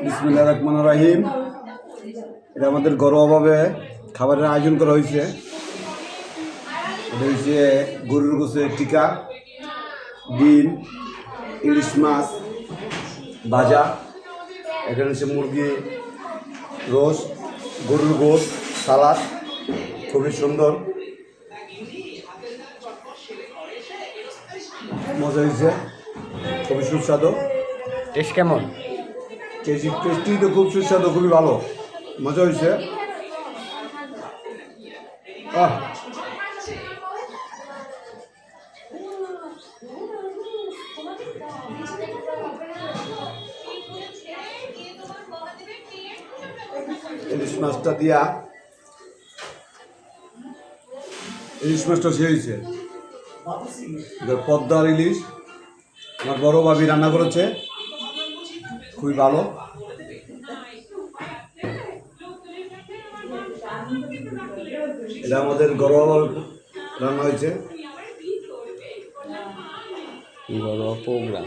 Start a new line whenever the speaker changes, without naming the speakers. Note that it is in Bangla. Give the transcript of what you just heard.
বিসমিল্লাহির রহমানির রহিম। এটা আমাদের ঘরোয়াভাবে খাবারের আয়োজন করা হয়েছে। এটা হচ্ছে গরুর গোশতের টিকা, ডিম, ইলিশ মাছ ভাজা, এখানে হচ্ছে মুরগি রোস্ট, গরুর গোশত, সালাদ, খুবই সুন্দর, মজা হয়েছে, খুবই সুস্বাদু।
টেস্ট কেমন?
টেস্টি তো খুব সুস্বাদু, খুবই ভালো, মজা হয়েছে। ইলিশ মাছটা দিয়া, ইলিশ মাছটা সে হয়েছে পদ্মার ইলিশ, আমার বড় ভাবি রান্না করেছে, খুবই ভালো। এটা আমাদের ঘরোয়া রান্না হয়েছে,
ঘরোয়া প্রোগ্রাম।